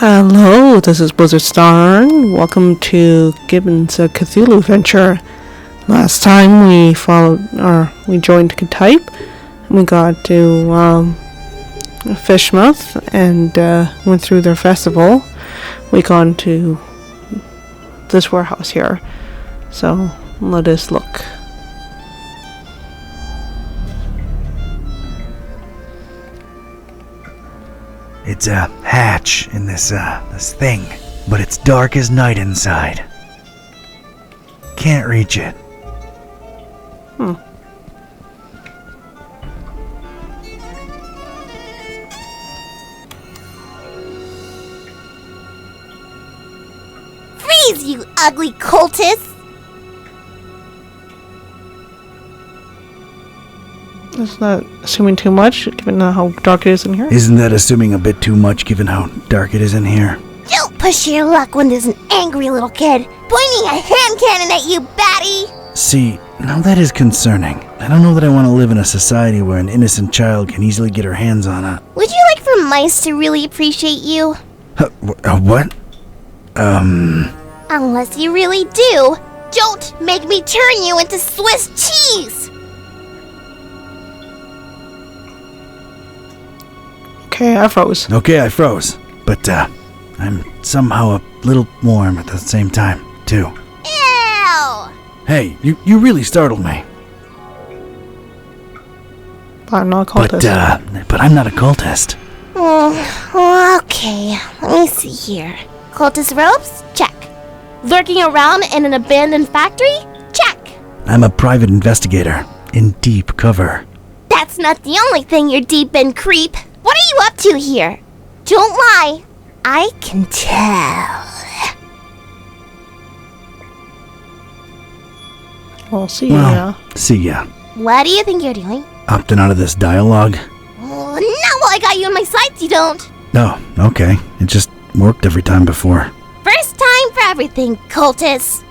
Hello, this is Blizzard Starn. Welcome to Gibbons' Cthulhu adventure. Last time we joined Ketype, and we got to Fishmouth and went through their festival. We gone to this warehouse here, so let us look. It's a hatch in this thing, but it's dark as night inside. Can't reach it. Freeze, you ugly cultist! Isn't that assuming too much, given how dark it is in here? Isn't that assuming a bit too much given how dark it is in here? Don't push your luck when there's an angry little kid pointing a hand cannon at you, batty! See, now that is concerning. I don't know that I want to live in a society where an innocent child can easily get her hands on a... Would you like for mice to really appreciate you? What? Unless you really do. Don't make me turn you into Swiss cheese! Okay, I froze. Okay, I froze. But, I'm somehow a little warm at the same time, too. Ew! Hey, you really startled me. I'm not a cultist. But I'm not a cultist. Okay. Let me see here. Cultist robes? Check. Lurking around in an abandoned factory? Check. I'm a private investigator in deep cover. That's not the only thing you're deep in, creep. What are you up to here? Don't lie. I can tell. Well, see ya. See ya. What do you think you're doing? Opting out of this dialogue? Oh, not while I got you in my sights, you don't. Oh, okay. It just worked every time before. First time for everything, cultist.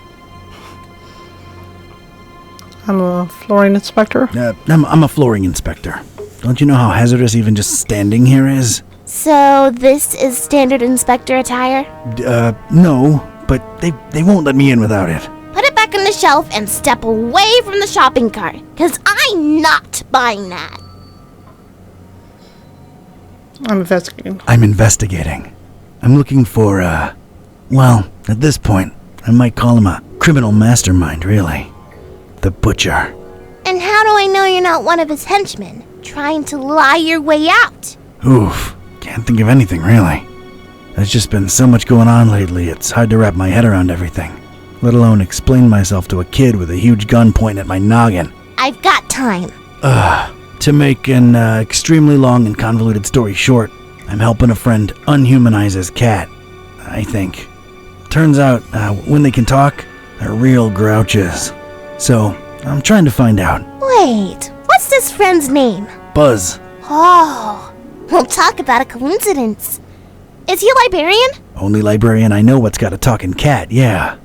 I'm a flooring inspector. I'm a flooring inspector. Don't you know how hazardous even just standing here is? So this is standard inspector attire? No, but they won't let me in without it. Put it back on the shelf and step away from the shopping cart, because I'm not buying that. I'm investigating. I'm investigating. I'm looking for, well, at this point, I might call him a criminal mastermind, really. The Butcher. And how do I know you're not one of his henchmen, trying to lie your way out? Oof, can't think of anything, really. There's just been so much going on lately, it's hard to wrap my head around everything. Let alone explain myself to a kid with a huge gun pointing at my noggin. I've got time. To make an extremely long and convoluted story short, I'm helping a friend unhumanize his cat, I think. Turns out, when they can talk, they're real grouches. So, I'm trying to find out. Wait, what's this friend's name? Buzz. Oh, we'll talk about a coincidence. Is he a librarian? Only librarian I know what's got a talking cat, yeah.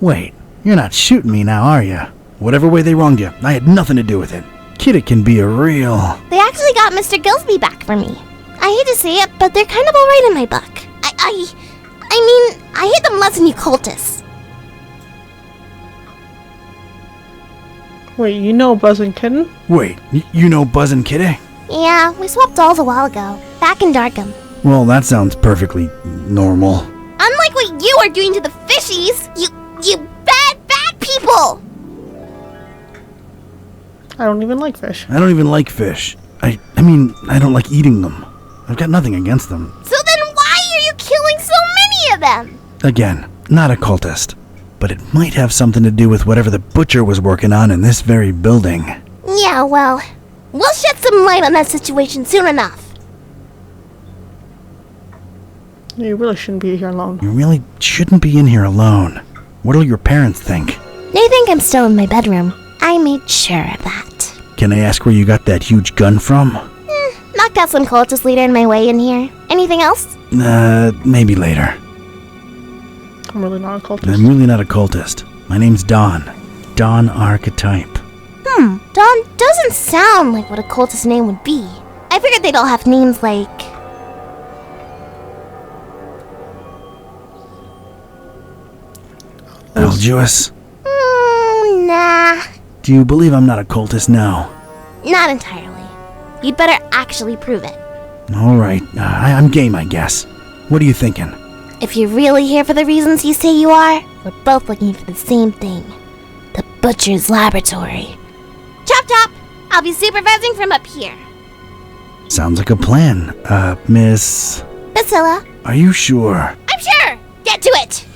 Wait, you're not shooting me now, are you? Whatever way they wronged you, I had nothing to do with it. Kid can be a real... They actually got Mr. Gillsby back for me. I hate to say it, but they're kind of alright in my book. I hate them less than you cultists. Wait, you know Buzz and Kitten? Wait, you know Buzz and Kitty? Yeah, we swapped dolls a while ago, back in Darkham. Well, that sounds perfectly normal. Unlike what you are doing to the fishies, you bad people! I don't even like fish. I don't even like fish. I mean, I don't like eating them. I've got nothing against them. So then why are you killing so many of them? Again, not a cultist. But it might have something to do with whatever the Butcher was working on in this very building. Yeah, well, we'll shed some light on that situation soon enough. You really shouldn't be here alone. You really shouldn't be in here alone. What'll your parents think? They think I'm still in my bedroom. I made sure of that. Can I ask where you got that huge gun from? Knocked out some cultist leader in my way in here. Anything else? Maybe later. I'm really not a cultist. I'm really not a cultist. My name's Don. Don Ketype. Don doesn't sound like what a cultist name would be. I figured they'd all have names like... Gibbous? Nah. Do you believe I'm not a cultist now? Not entirely. You'd better actually prove it. Alright, I'm game, I guess. What are you thinking? If you're really here for the reasons you say you are, we're both looking for the same thing. The Butcher's Laboratory. Chop chop! I'll be supervising from up here. Sounds like a plan. Miss... Priscilla, Are you sure? I'm sure! Get to it!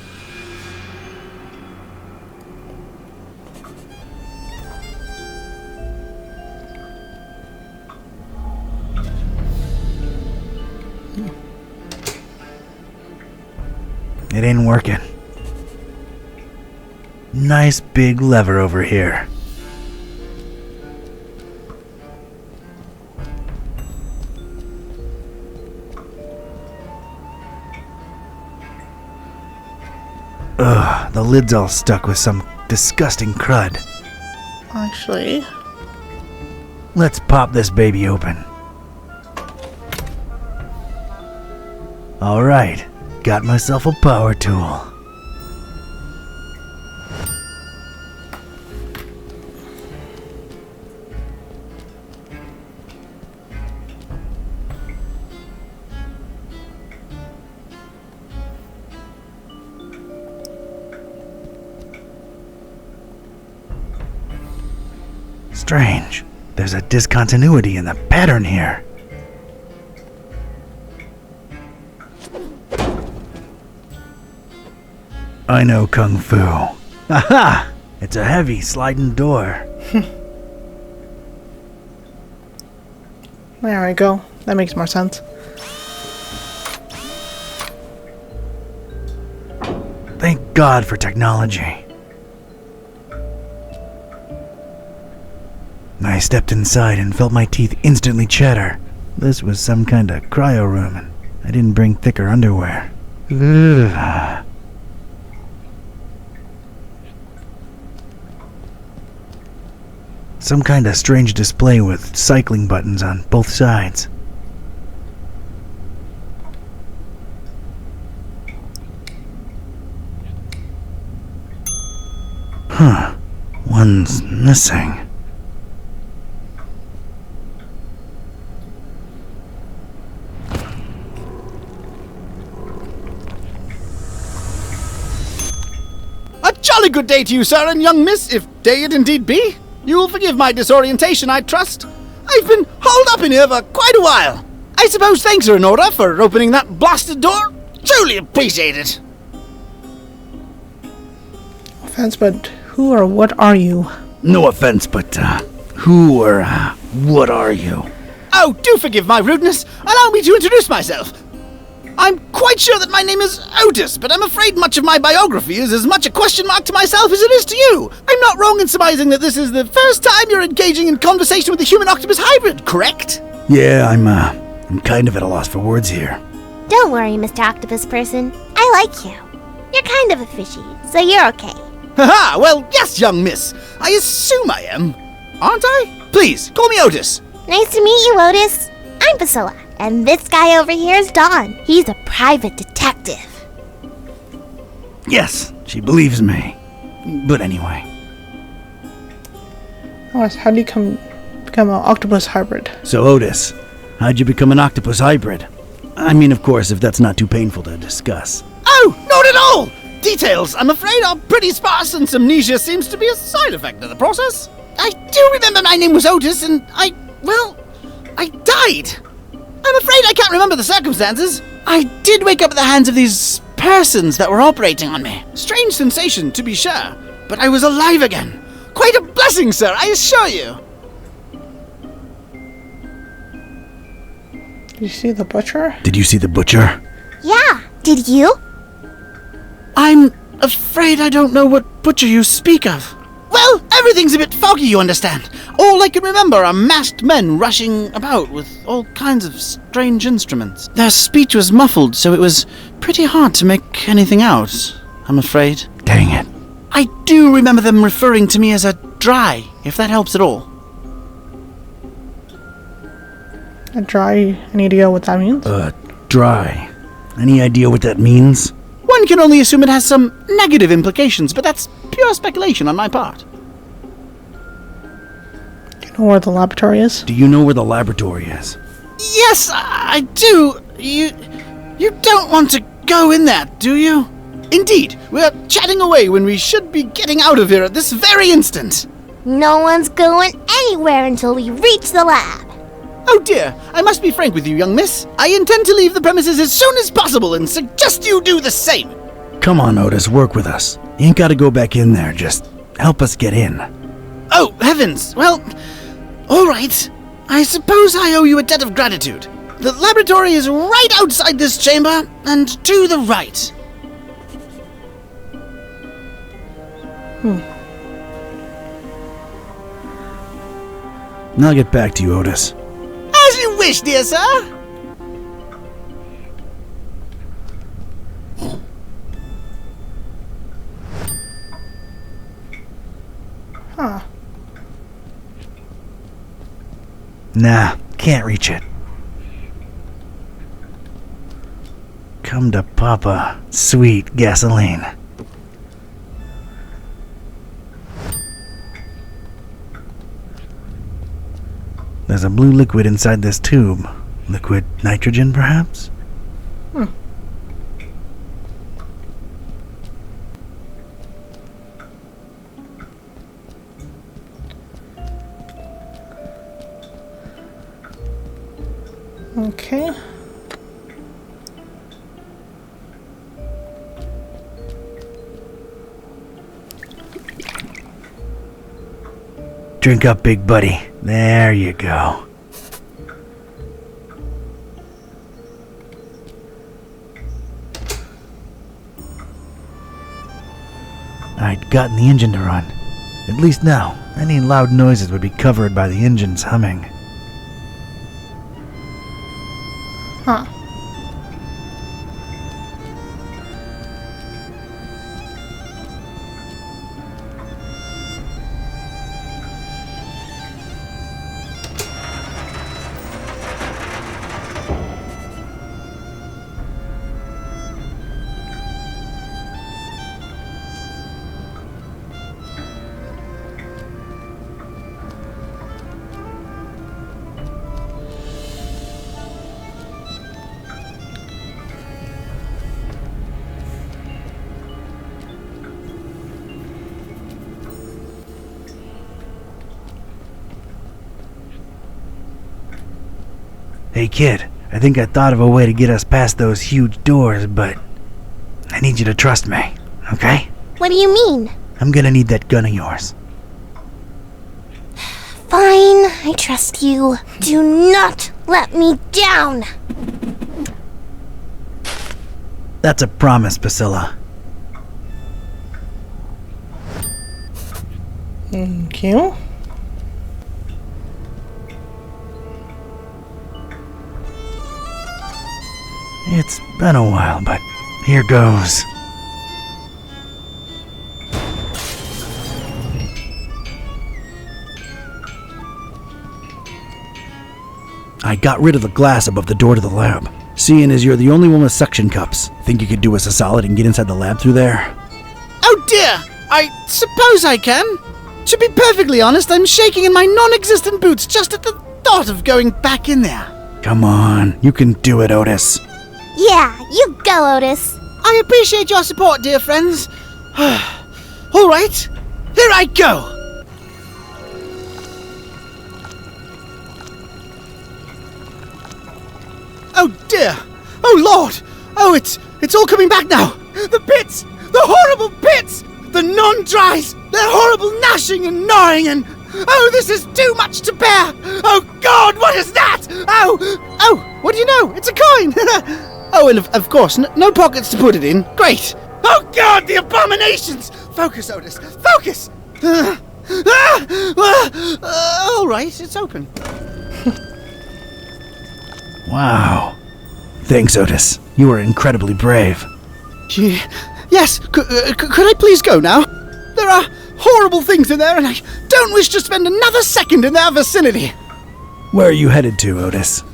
It ain't working. Nice big lever over here. Ugh, the lid's all stuck with some disgusting crud. Actually, Let's pop this baby open. Alright, got myself a power tool. Strange. There's a discontinuity in the pattern here. I know Kung Fu. Aha! It's a heavy sliding door. there we go. That makes more sense. Thank God for technology. I stepped inside and felt my teeth instantly chatter. This was some kind of cryo room, and I didn't bring thicker underwear. Ugh. Some kind of strange display with cycling buttons on both sides. Huh. One's missing. A jolly good day to you, sir and young miss, if day it indeed be. You will forgive my disorientation, I trust. I've been holed up in here for quite a while. I suppose thanks are in order for opening that blasted door. Truly appreciate it. Offense, but who or what are you? No offense, but, who or, what are you? Oh, do forgive my rudeness. Allow me to introduce myself. I'm quite sure that my name is Otis, but I'm afraid much of my biography is as much a question mark to myself as it is to you. I'm not wrong in surmising that this is the first time you're engaging in conversation with a human-octopus hybrid, correct? Yeah, I'm kind of at a loss for words here. Don't worry, Mr. Octopus Person. I like you. You're kind of a fishy, so you're okay. Haha, well, yes, young miss. I assume I am. Aren't I? Please, call me Otis. Nice to meet you, Otis. I'm Priscilla, and this guy over here is Don. He's a private detective. Yes, she believes me. But anyway. Alice, how do you become an octopus hybrid? So Otis, how'd you become an octopus hybrid? I mean, of course, if that's not too painful to discuss. Oh, not at all! Details, I'm afraid, are pretty sparse, and amnesia seems to be a side effect of the process. I do remember my name was Otis, and I died. I'm afraid I can't remember the circumstances. I did wake up at the hands of these persons that were operating on me. Strange sensation, to be sure, but I was alive again. Quite a blessing, sir, I assure you. Did you see the butcher? Did you see the butcher? Yeah, did you? I'm afraid I don't know what butcher you speak of. Well, everything's a bit foggy, you understand. All I can remember are masked men rushing about with all kinds of strange instruments. Their speech was muffled, so it was pretty hard to make anything out, I'm afraid. Dang it. I do remember them referring to me as a dry, if that helps at all. A dry, any idea what that means? Dry. Any idea what that means? One One can only assume it has some negative implications, but that's pure speculation on my part. Do you know where the laboratory is? Do you know where the laboratory is? Yes, I do. You don't want to go in there, do you? Indeed, we're chatting away when we should be getting out of here at this very instant. No one's going anywhere until we reach the lab. Oh dear, I must be frank with you, young miss. I intend to leave the premises as soon as possible and suggest you do the same. Come on, Otis, work with us. You ain't gotta go back in there, just help us get in. Oh, heavens. Well, all right. I suppose I owe you a debt of gratitude. The laboratory is right outside this chamber and to the right. I'll get back to you, Otis. As you wish, dear sir. Huh. Nah, can't reach it. Come to Papa, sweet gasoline. There's a blue liquid inside this tube. Liquid nitrogen, perhaps? Okay. Drink up, big buddy. There you go. I'd gotten the engine to run. At least now, any loud noises would be covered by the engine's humming. Huh. Hey kid, I think I thought of a way to get us past those huge doors, but I need you to trust me, okay? What do you mean? I'm gonna need that gun of yours. Fine, I trust you. Do not let me down. That's a promise, Priscilla. Thank you. It's been a while, but here goes. I got rid of the glass above the door to the lab. Seeing as you're the only one with suction cups, think you could do us a solid and get inside the lab through there? Oh dear, I suppose I can. To be perfectly honest, I'm shaking in my non-existent boots just at the thought of going back in there. Come on, you can do it, Otis. Yeah, you go, Otis. I appreciate your support, dear friends. All right, here I go. Oh dear! Oh Lord! Oh, it's all coming back now! The pits! The horrible pits! The non-dries! Their horrible gnashing and gnawing and... Oh, this is too much to bear! Oh God, what is that? Oh, what do you know? It's a coin! Oh, and of course, no pockets to put it in. Great! Oh God, the abominations! Focus, Otis, focus! All right, it's open. Wow. Thanks, Otis. You were incredibly brave. Yes, could I please go now? There are horrible things in there, and I don't wish to spend another second in their vicinity. Where are you headed to, Otis?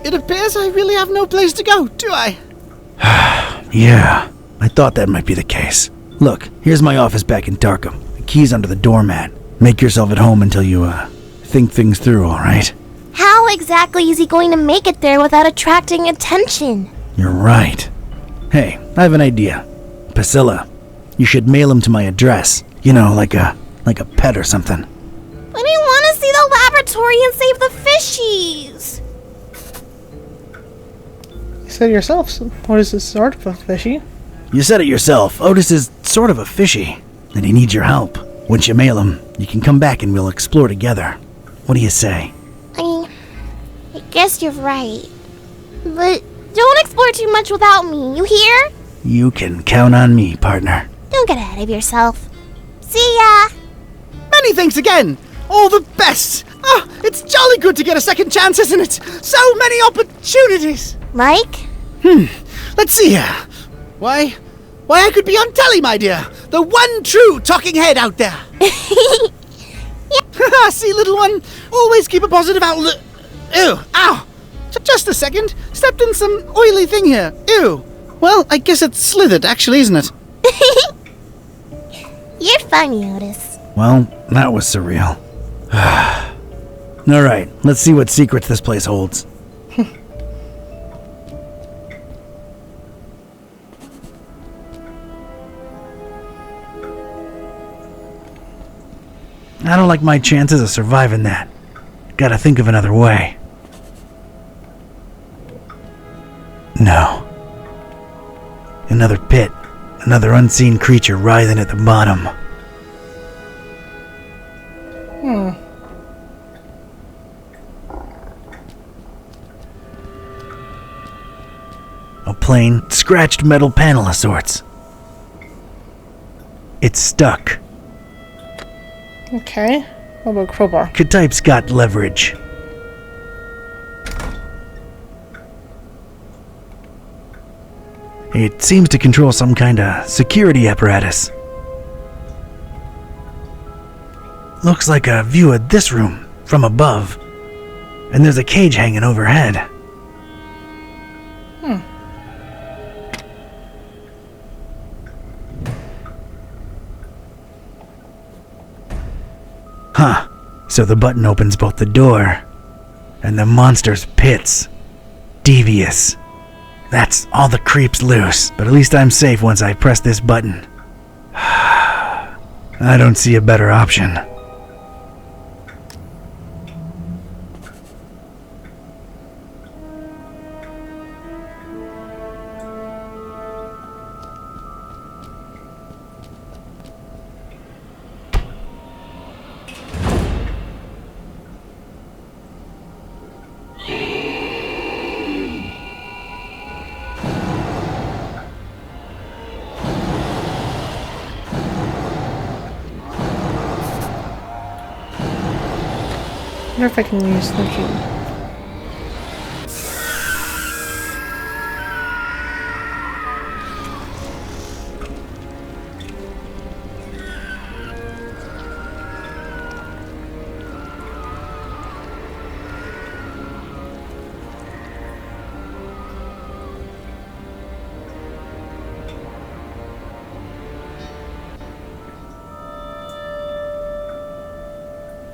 It appears I really have no place to go, do I? Yeah, I thought that might be the case. Look, here's my office back in Darkham. The key's under the doormat. Make yourself at home until you, think things through, alright? How exactly is he going to make it there without attracting attention? You're right. Hey, I have an idea. Priscilla, you should mail him to my address. You know, like a pet or something. But I want to see the laboratory and save the fishies! You said it yourself, so what is this sort of a fishy? You said it yourself. Otis is sort of a fishy, and he needs your help. Once you mail him, you can come back and we'll explore together. What do you say? I guess you're right. But don't explore too much without me, you hear? You can count on me, partner. Don't get ahead of yourself. See ya! Many thanks again. All the best. Ah, it's jolly good to get a second chance, isn't it? So many opportunities. Like? Let's see here. Why, I could be on telly, my dear. The one true talking head out there. See, little one, always keep a positive outlook. Ew, ow. Just a second. Stepped in some oily thing here. Ew. Well, I guess it's slithered, actually, isn't it? You're funny, Otis. Well, that was surreal. Alright, let's see what secrets this place holds. I don't like my chances of surviving that. Gotta think of another way. No. Another pit. Another unseen creature writhing at the bottom. A plain, scratched metal panel of sorts. It's stuck. Okay. What about crowbar? Ketype's got leverage. It seems to control some kind of security apparatus. Looks like a view of this room from above. And there's a cage hanging overhead. Huh. So the button opens both the door and the monster's pits. Devious. That's all the creeps loose, but at least I'm safe once I press this button. I don't see a better option. I wonder if I can use the key.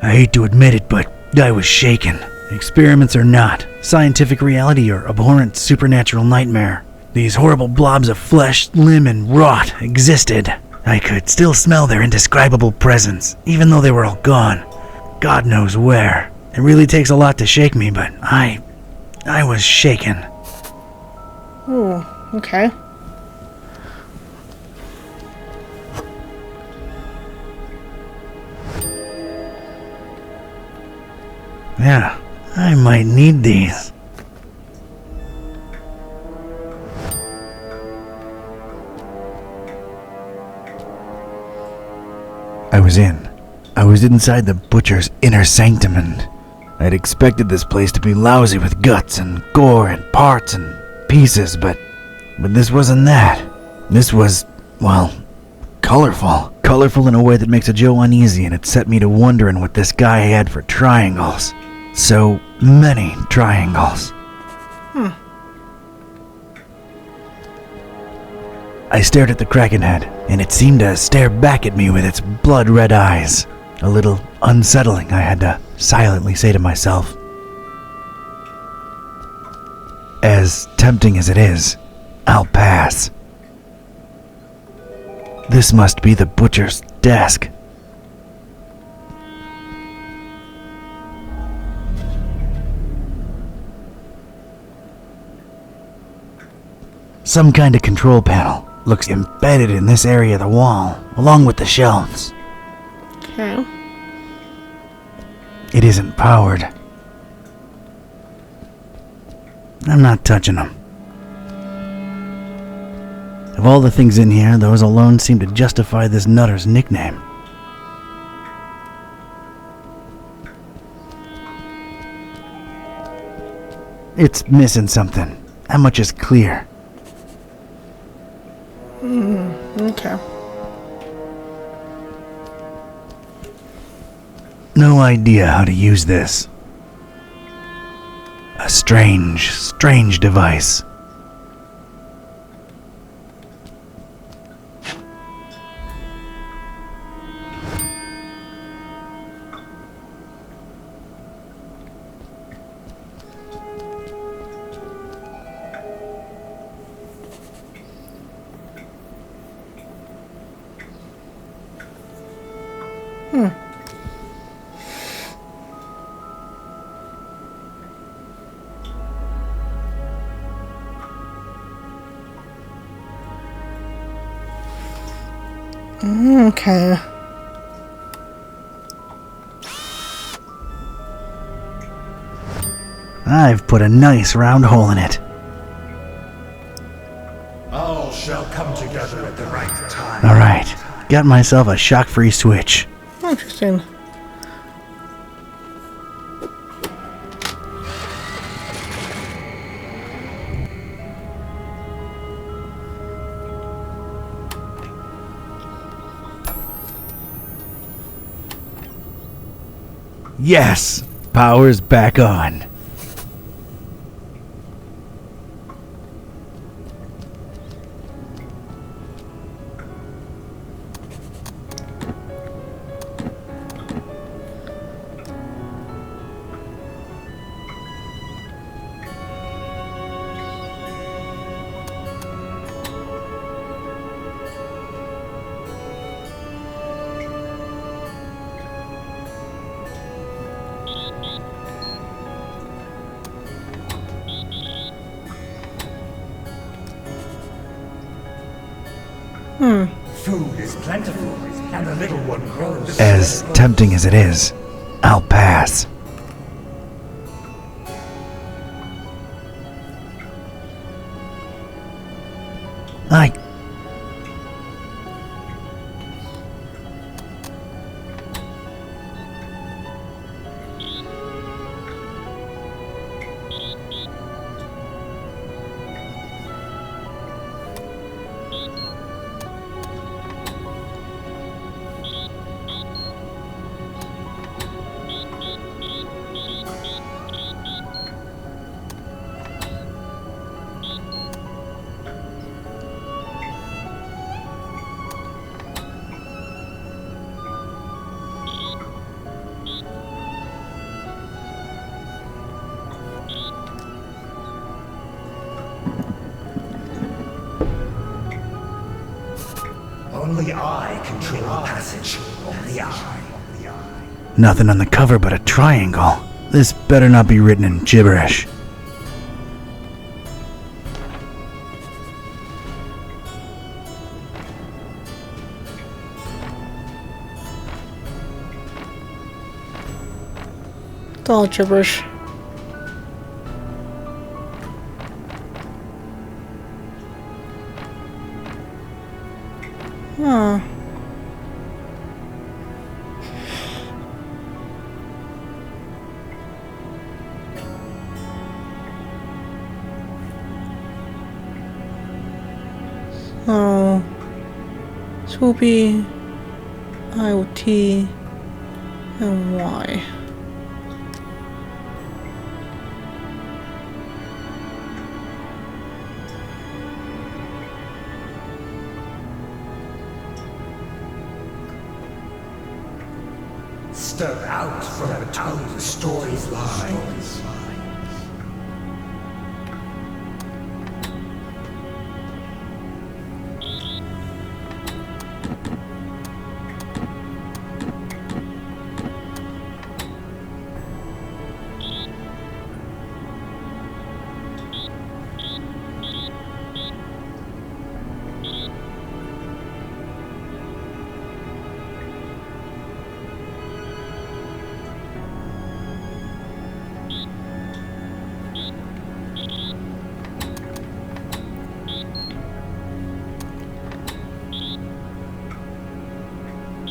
I hate to admit it, but I was shaken. Experiments or not, scientific reality or abhorrent supernatural nightmare, these horrible blobs of flesh, limb, and rot existed. I could still smell their indescribable presence, even though they were all gone. God knows where. It really takes a lot to shake me, but I was shaken. Ooh, okay. Yeah, I might need these. I was inside the butcher's inner sanctum, and I'd expected this place to be lousy with guts and gore and parts and pieces, but this wasn't that. This was, well, colorful. Colorful in a way that makes a Joe uneasy, and it set me to wondering what this guy had for triangles. So many triangles. I stared at the kraken head, and it seemed to stare back at me with its blood-red eyes. A little unsettling, I had to silently say to myself. As tempting as it is, I'll pass. This must be the butcher's desk. Some kind of control panel looks embedded in this area of the wall, along with the shelves. Okay. It isn't powered. I'm not touching them. Of all the things in here, those alone seem to justify this nutter's nickname. It's missing something. That much is clear. Okay. No idea how to use this. A strange device. Okay. I've put a nice round hole in it. All shall come together at the right time. Alright, got myself a shock-free switch. Interesting. Yes! Power's back on. Food is plentiful, and the little one grows. As tempting as it is, I'll pass. Only I control the passage. Only I. Nothing on the cover but a triangle. This better not be written in gibberish. It's all gibberish. Huh. Oh. Swoopy, IoT, and Y. Step out from the town the stories lies.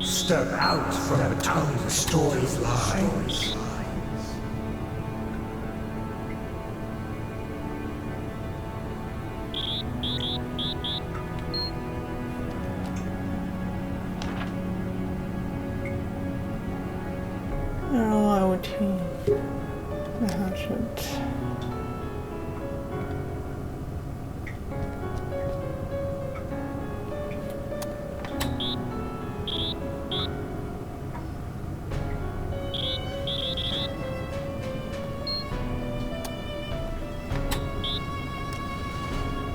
Step out from the town the stories lies. Oh, I would imagine.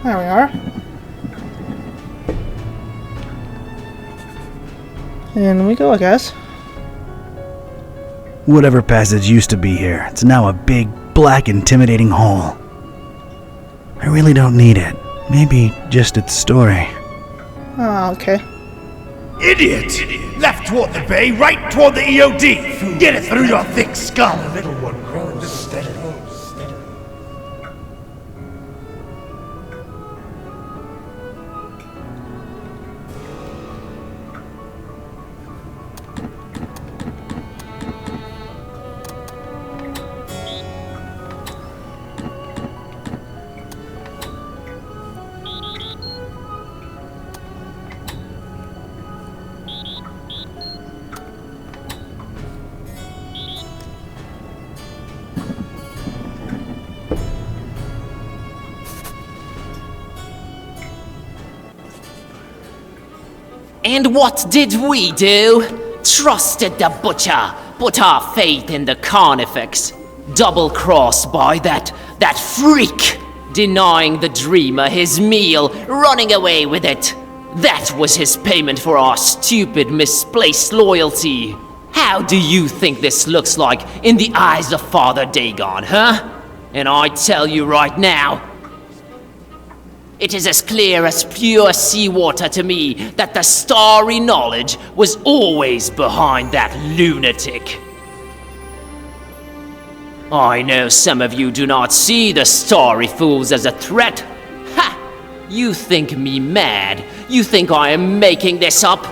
There we are. In we go, I guess. Whatever passage used to be here, it's now a big, black, intimidating hole. I really don't need it. Maybe just its story. Oh, okay. Idiot! Left toward the bay, right toward the EOD! Get it through your thick skull! The little one grows steadily. And what did we do? Trusted the butcher, put our faith in the carnifex. Double-crossed by that freak, denying the dreamer his meal, running away with it. That was his payment for our stupid, misplaced loyalty. How do you think this looks like in the eyes of Father Dagon, huh? And I tell you right now, it is as clear as pure seawater to me that the starry knowledge was always behind that lunatic. I know some of you do not see the starry fools as a threat. Ha! You think me mad? You think I am making this up?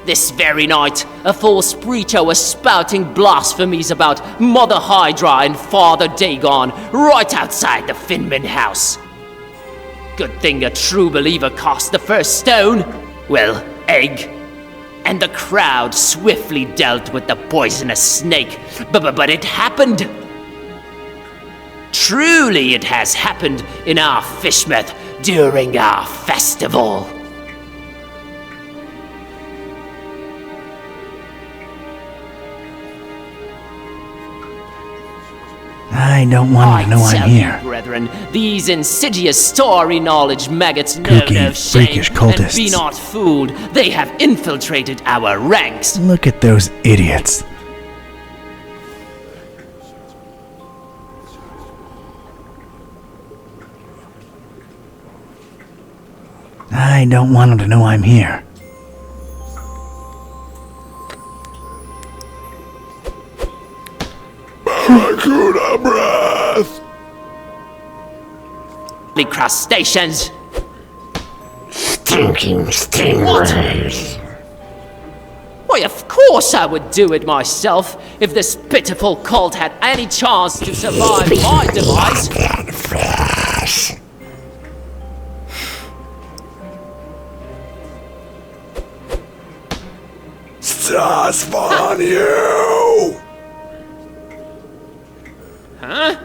This very night, a false preacher was spouting blasphemies about Mother Hydra and Father Dagon right outside the Finman house. Good thing a true believer cast the first stone, well, egg, and the crowd swiftly dealt with the poisonous snake, but it happened. Truly it has happened in our Fishmouth during our festival. I don't want to know I'm here. You, brethren, these insidious story knowledge maggots know Kooky, no shame, freakish cultists. and be not fooled. They have infiltrated our ranks. Look at those idiots. I don't want them to know I'm here. Barracuda breath! The crustaceans. Stinking stingrays. Why, of course I would do it myself if this pitiful cult had any chance to survive my demise. And flesh. Stars fall on you! Huh?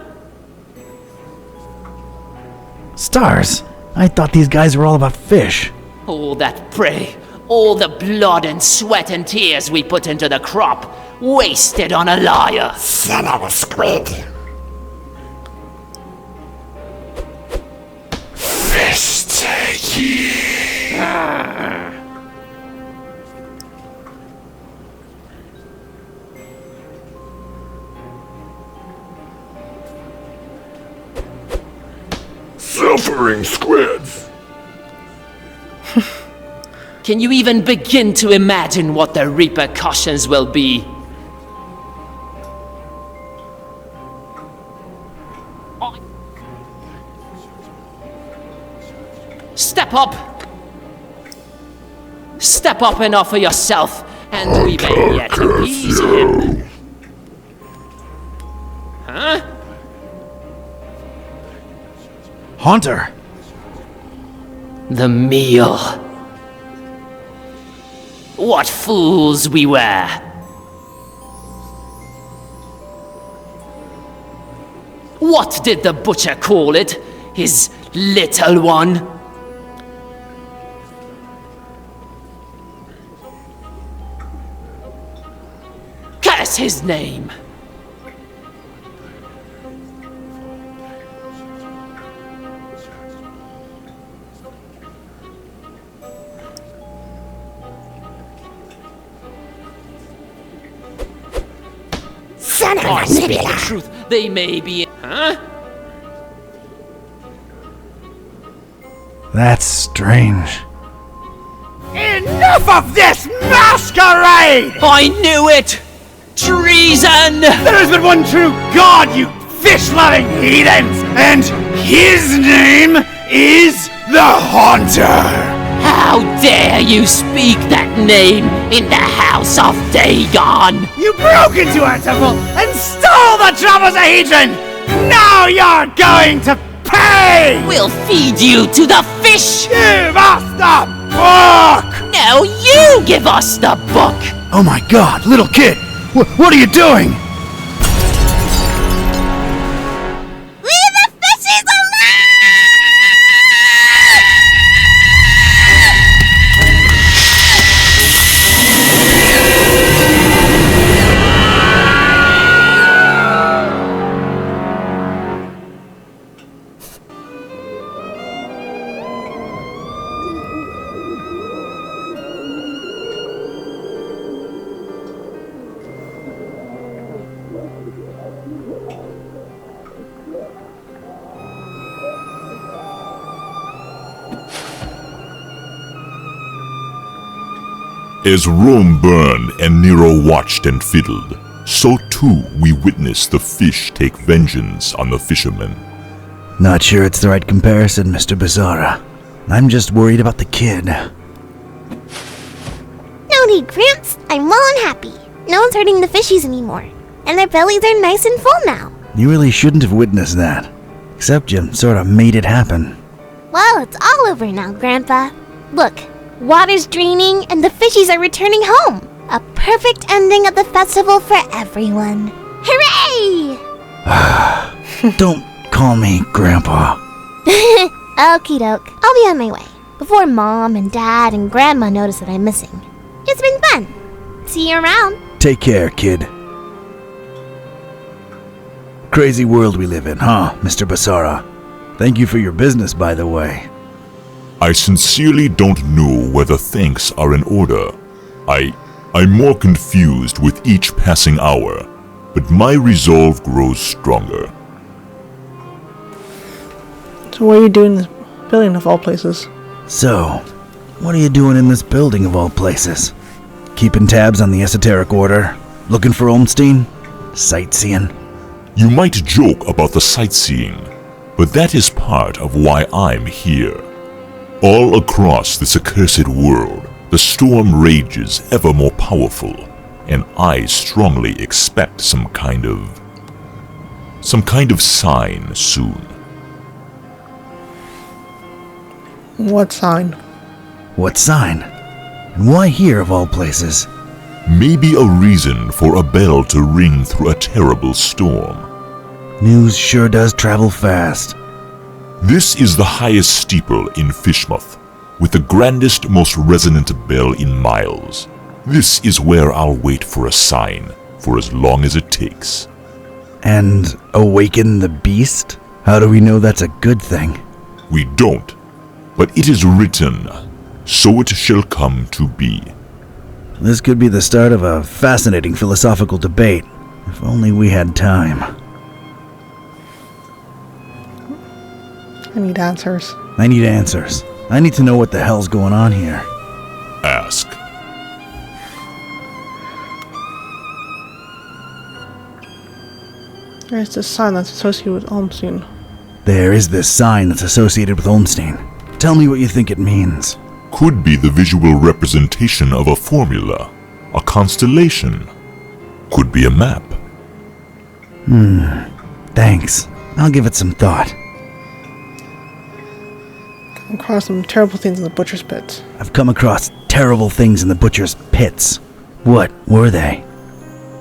Stars? I thought these guys were all about fish. All that prey, All the blood and sweat and tears we put into the crop, wasted on a liar. Son of a squid. Fist ye. Suffering squids. Can you even begin to imagine what the repercussions will be? Step up! Step up and offer yourself, and we may yet appease him. Huh? Haunter! The meal. What fools we were! What did the butcher call it? His little one? Curse his name! Son of I a speak the nibbler. truth. They may be. Huh? That's strange. Enough of this masquerade! I knew it! Treason! There has been one true God, you fish-loving heathens! And his name is the Haunter! How dare you speak that name in the house of Dagon! You broke into our temple and stole the Trapezohedron! Now you're going to pay! We'll feed you to the fish! Give us the book! No, you give us the book! Oh my god, little kid! What are you doing? Leave the fishes alone! As Rome burned and Nero watched and fiddled, so too we witnessed the fish take vengeance on the fishermen. Not sure it's the right comparison, Mr. Bizarra. I'm just worried about the kid. No need, Gramps. I'm well and happy. No one's hurting the fishies anymore. And their bellies are nice and full now. You really shouldn't have witnessed that. Except you sort of made it happen. Well, it's all over now, Grandpa. Look, water's draining and the fishies are returning home. A perfect ending of the festival for everyone. Hooray! Don't call me Grandpa. Okie doke. I'll be on my way. Before Mom and Dad and Grandma notice that I'm missing. It's been fun. See you around. Take care, kid. Crazy world we live in, huh, Mr. Bizarra? Thank you for your business, by the way. I sincerely don't know whether thanks are in order. I'm more confused with each passing hour, but my resolve grows stronger. So what are you doing in this building of all places? So, what are you doing in this building of all places? Keeping tabs on the esoteric order? Looking for Olmstein? Sightseeing? You might joke about the sightseeing, but that is part of why I'm here. All across this accursed world, the storm rages ever more powerful, and I strongly expect some kind of sign soon. What sign? What sign? And why here of all places? Maybe a reason for a bell to ring through a terrible storm. News sure does travel fast. This is the highest steeple in Fishmouth. with the grandest, most resonant bell in miles. This is where I'll wait for a sign, for as long as it takes. And awaken the beast? How do we know that's a good thing? We don't, but it is written, so it shall come to be. This could be the start of a fascinating philosophical debate. If only we had time. I need answers. I need answers. I need to know what the hell's going on here. Ask. There's this sign that's associated with Olmstein. There is this sign that's associated with Olmstein. Tell me what you think it means. Could be the visual representation of a formula, a constellation. Could be a map. Thanks. I'll give it some thought. Come across some terrible things in the butcher's pits. I've come across terrible things in the butcher's pits. What were they?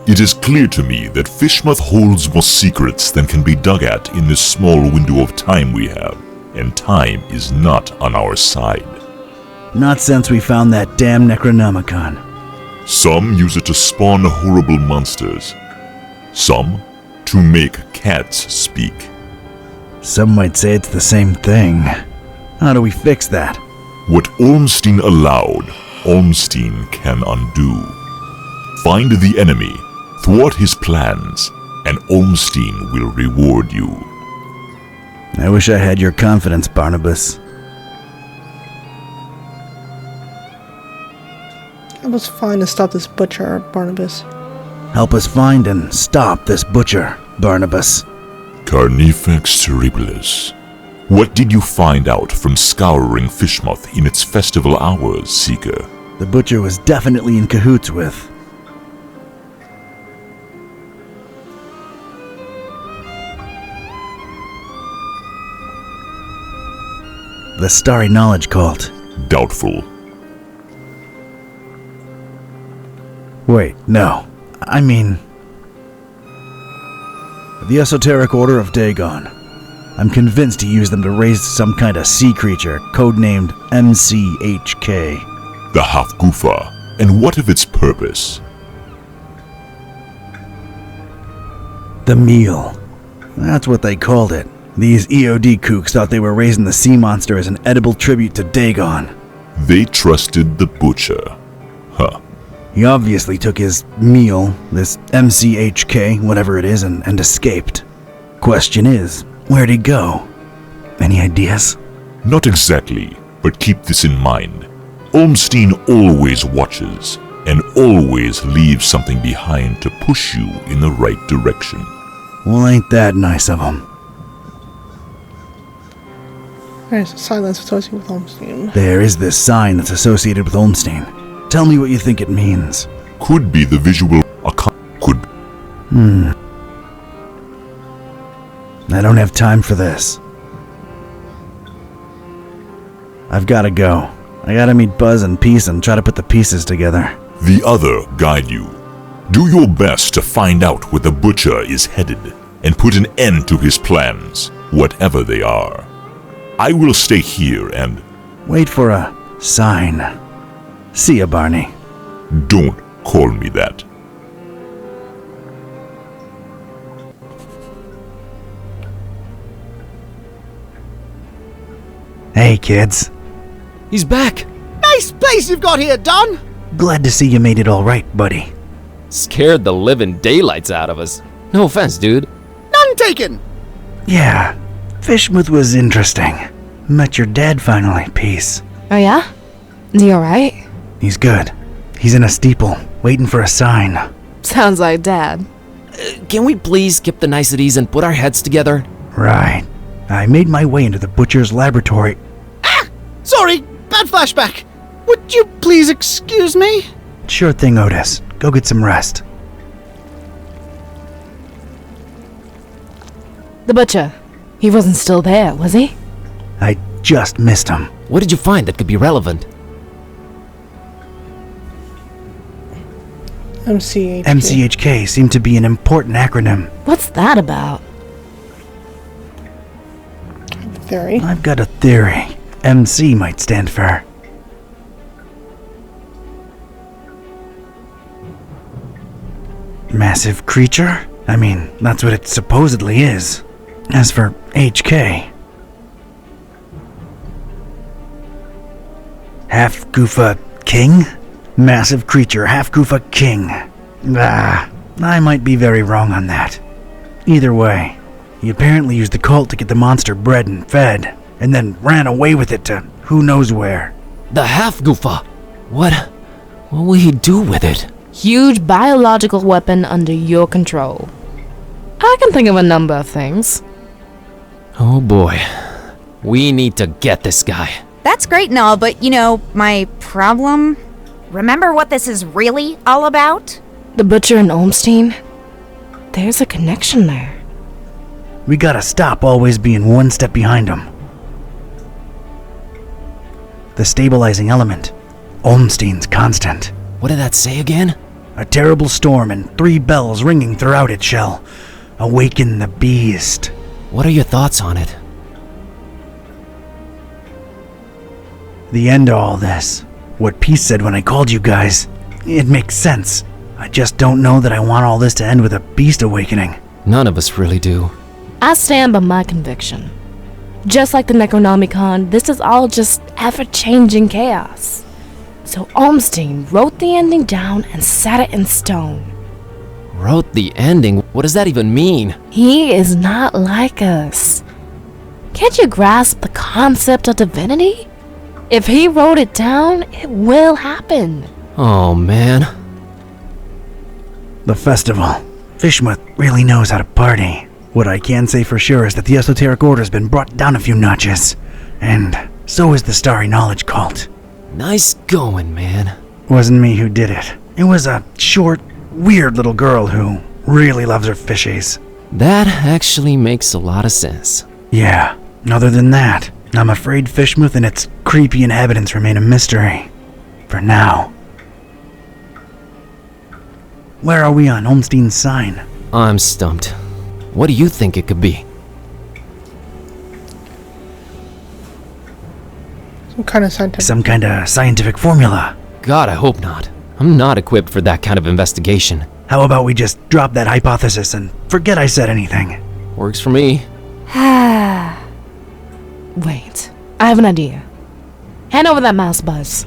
It is clear to me that Fishmouth holds more secrets than can be dug at in this small window of time we have, and time is not on our side. Not since we found that damn Necronomicon. Some use it to spawn horrible monsters. Some to make cats speak. Some might say it's the same thing. How do we fix that? What Olmstein allowed, Olmstein can undo. Find the enemy, thwart his plans, and Olmstein will reward you. I wish I had your confidence, Barnabas. Help us find and stop this butcher, Barnabas. Help us find and stop this butcher, Barnabas. Carnifex terribilis. What did you find out from scouring Fishmouth in its festival hours, Seeker? The butcher was definitely in cahoots with. The Starry Knowledge Cult. Doubtful. Wait, no. I mean... the Esoteric Order of Dagon. I'm convinced he used them to raise some kind of sea creature, codenamed MCHK. The Hafgufa. And what of its purpose? The meal. That's what they called it. These EOD kooks thought they were raising the sea monster as an edible tribute to Dagon. They trusted the butcher. Huh. He obviously took his meal, this MCHK, whatever it is, and escaped. Question is, where'd he go? Any ideas? Not exactly, but keep this in mind. Olmstein always watches, and always leaves something behind to push you in the right direction. Well, ain't that nice of him. There's a sign that's associated with Olmstein. There is this sign that's associated with Olmstein. Tell me what you think it means. Could be the visual... could... I don't have time for this. I've gotta go. I gotta meet Buzz and Peace and try to put the pieces together. The other guide you. Do your best to find out where the butcher is headed, and put an end to his plans, whatever they are. I will stay here and... wait for a sign. See ya, Barney. Don't call me that. Hey, kids. He's back! Nice place you've got here, Don! Glad to see you made it all right, buddy. Scared the living daylights out of us. No offense, dude. None taken! Yeah, Fishmouth was interesting. Met your dad finally, Peace. Oh yeah? Is he alright? He's good. He's in a steeple, waiting for a sign. Sounds like Dad. Can we please skip the niceties and put our heads together? Right. I made my way into the butcher's laboratory. Ah! Sorry, bad flashback. Would you please excuse me? Sure thing, Otis. Go get some rest. The butcher. He wasn't still there, was he? I just missed him. What did you find that could be relevant? MCHK. MCHK seemed to be an important acronym. What's that about? Theory. I've got a theory. MC might stand for Massive creature? I mean, that's what it supposedly is. As for HK... Half Goofa King? Massive creature, half Goofa King. I might be very wrong on that. Either way, he apparently used the cult to get the monster bred and fed, and then ran away with it to who knows where. The half-goofa. What will he do with it? Huge biological weapon under your control. I can think of a number of things. Oh boy. We need to get this guy. That's great and all, but my problem? Remember what this is really all about? The Butcher and Olmstein? There's a connection there. We gotta stop always being one step behind him. The stabilizing element. Olmstein's constant. What did that say again? A terrible storm and 3 bells ringing throughout it shall awaken the beast. What are your thoughts on it? The end to all this. What Peace said when I called you guys. It makes sense. I just don't know that I want all this to end with a beast awakening. None of us really do. I stand by my conviction. Just like the Necronomicon, this is all just ever-changing chaos. So Olmstein wrote the ending down and set it in stone. Wrote the ending? What does that even mean? He is not like us. Can't you grasp the concept of divinity? If he wrote it down, it will happen. Oh, man. The festival. Fishmuth really knows how to party. What I can say for sure is that the Esoteric Order's been brought down a few notches. And so is the Starry Knowledge Cult. Nice going, man. Wasn't me who did it. It was a short, weird little girl who really loves her fishies. That actually makes a lot of sense. Yeah, other than that, I'm afraid Fishmuth and its creepy inhabitants remain a mystery. For now. Where are we on Olmstein's sign? I'm stumped. What do you think it could be? Some kind of scientific formula. God, I hope not. I'm not equipped for that kind of investigation. How about we just drop that hypothesis and forget I said anything? Works for me. Wait, I have an idea. Hand over that mouse, Buzz.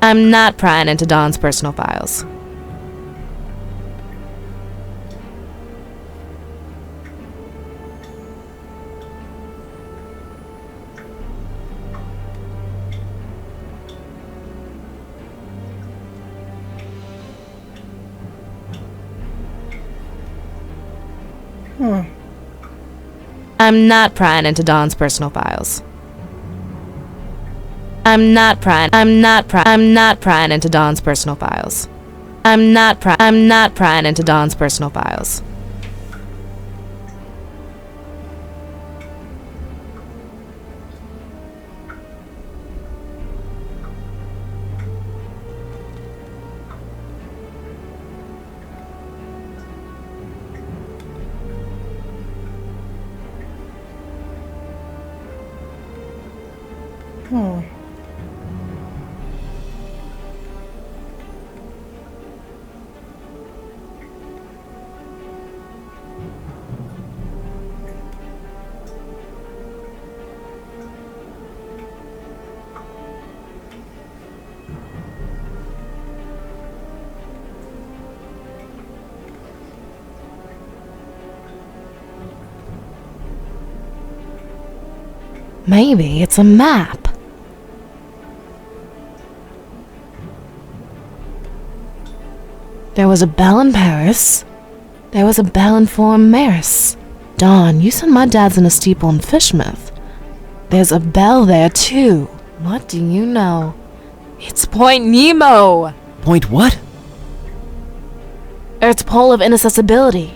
I'm not prying into Don's personal files. I'm not prying into Don's personal files. I'm not prying into Don's personal files. I'm not prying into Don's personal files. Maybe it's a map. There was a bell in Paris. There was a bell in Fort Maris. Dawn, you said my dad's in a steeple in Fishmouth. There's a bell there too. What do you know? It's Point Nemo! Point what? Earth's pole of inaccessibility.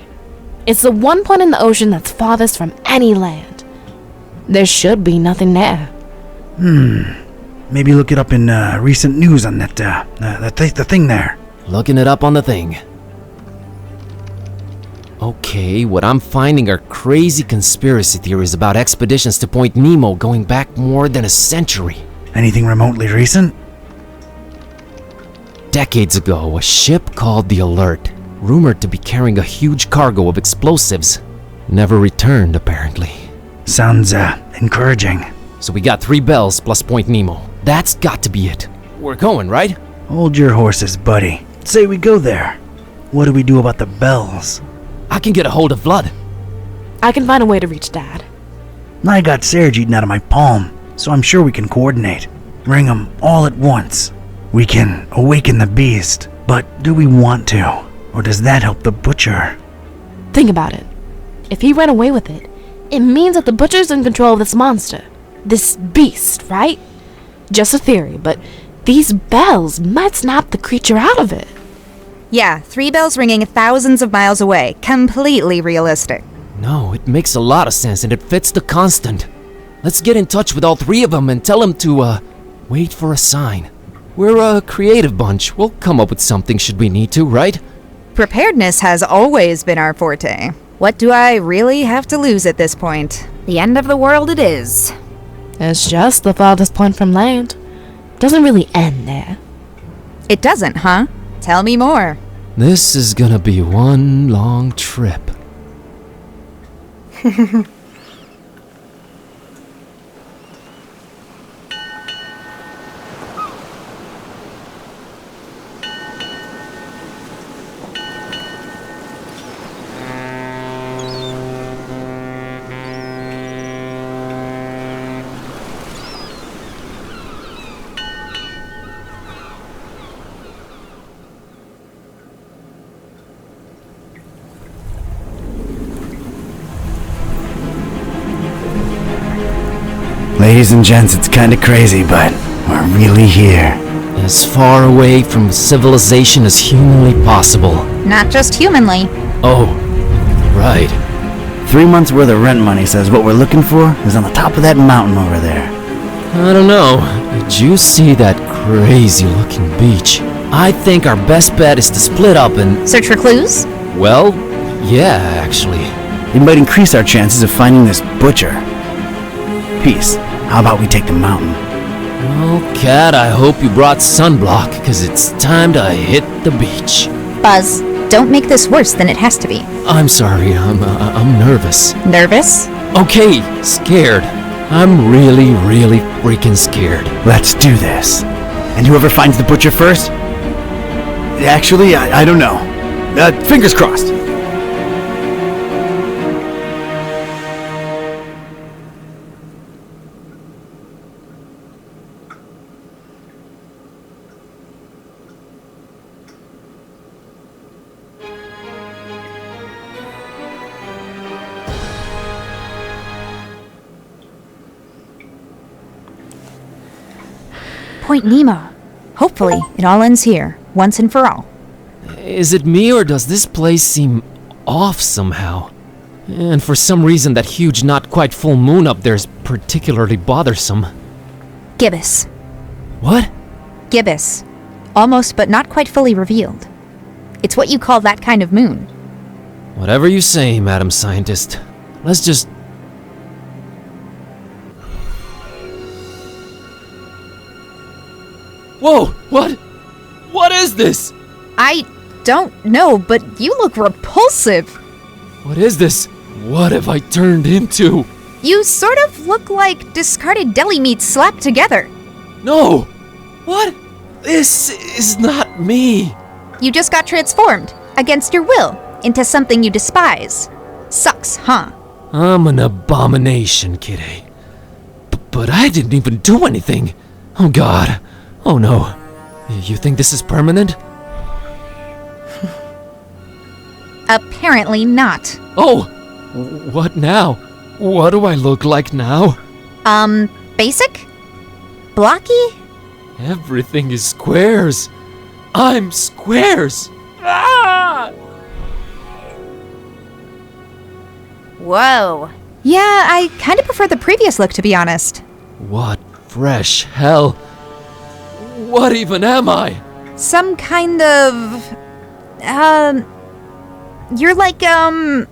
It's the one point in the ocean that's farthest from any land. There should be nothing there. Maybe look it up in recent news on the thing there. Looking it up on the thing. Okay, what I'm finding are crazy conspiracy theories about expeditions to Point Nemo going back more than a century. Anything remotely recent? Decades ago, a ship called the Alert, rumored to be carrying a huge cargo of explosives, never returned apparently. Sounds, encouraging. So we got 3 bells plus Point Nemo. That's got to be it. We're going, right? Hold your horses, buddy. Say we go there. What do we do about the bells? I can get a hold of Vlad. I can find a way to reach Dad. I got Serge eaten out of my palm, so I'm sure we can coordinate. Ring them all at once. We can awaken the beast, but do we want to? Or does that help the butcher? Think about it. If he ran away with it, it means that the butcher's in control of this monster. This beast, right? Just a theory, but these bells might snap the creature out of it. Yeah, 3 bells ringing thousands of miles away. Completely realistic. No, it makes a lot of sense and it fits the constant. Let's get in touch with all 3 of them and tell them to, wait for a sign. We're a creative bunch. We'll come up with something should we need to, right? Preparedness has always been our forte. What do I really have to lose at this point? The end of the world it is. It's just the farthest point from land. Doesn't really end there. It doesn't, huh? Tell me more. This is gonna be one long trip. Ladies and gents, it's kinda crazy, but we're really here. As far away from civilization as humanly possible. Not just humanly. Oh, right. 3 months worth of rent money says what we're looking for is on the top of that mountain over there. I don't know. Did you see that crazy looking beach? I think our best bet is to split up and... Search for clues? Well, yeah, actually. It might increase our chances of finding this butcher. Peace. How about we take the mountain? Well, Cat, I hope you brought sunblock, because it's time to hit the beach. Buzz, don't make this worse than it has to be. I'm sorry, I'm nervous. Nervous? Okay, scared. I'm really, really freaking scared. Let's do this. And whoever finds the butcher first? Actually, I don't know. Fingers crossed. Point Nemo. Hopefully, it all ends here, once and for all. Is it me or does this place seem off somehow? And for some reason that huge not quite full moon up there is particularly bothersome. Gibbous. What? Gibbous. Almost but not quite fully revealed. It's what you call that kind of moon. Whatever you say, Madam Scientist. Let's just... Whoa! What? What is this? I don't know, but you look repulsive. What is this? What have I turned into? You sort of look like discarded deli meat slapped together. No! What? This is not me. You just got transformed, against your will, into something you despise. Sucks, huh? I'm an abomination, Kitty. But I didn't even do anything. Oh God. Oh no. You think this is permanent? Apparently not. Oh! What now? What do I look like now? Basic? Blocky? Everything is squares. I'm squares. Ah! Whoa. Yeah, I kind of prefer the previous look, to be honest. What fresh hell? What even am I? Some kind of... You're like, I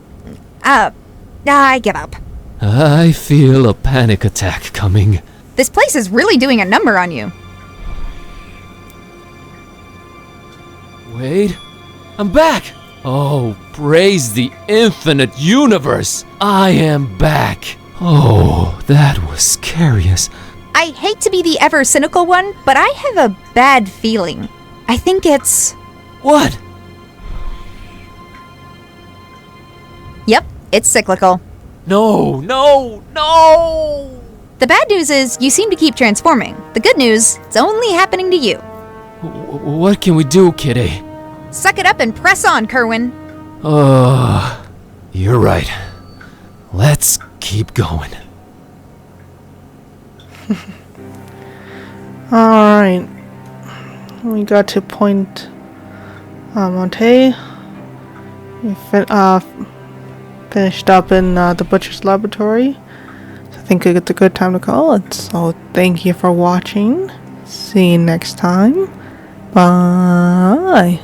give up. I feel a panic attack coming. This place is really doing a number on you. Wait, I'm back! Oh, praise the infinite universe! I am back! Oh, that was scary as... I hate to be the ever cynical one, but I have a bad feeling. I think it's... What? Yep, it's cyclical. No! The bad news is you seem to keep transforming. The good news, it's only happening to you. What can we do, Kitty? Suck it up and press on, Kerwin. Oh, you're right. Let's keep going. Alright. We got to Point Monte. We finished up in the Butcher's Laboratory. So I think it's a good time to call it. So thank you for watching. See you next time. Bye.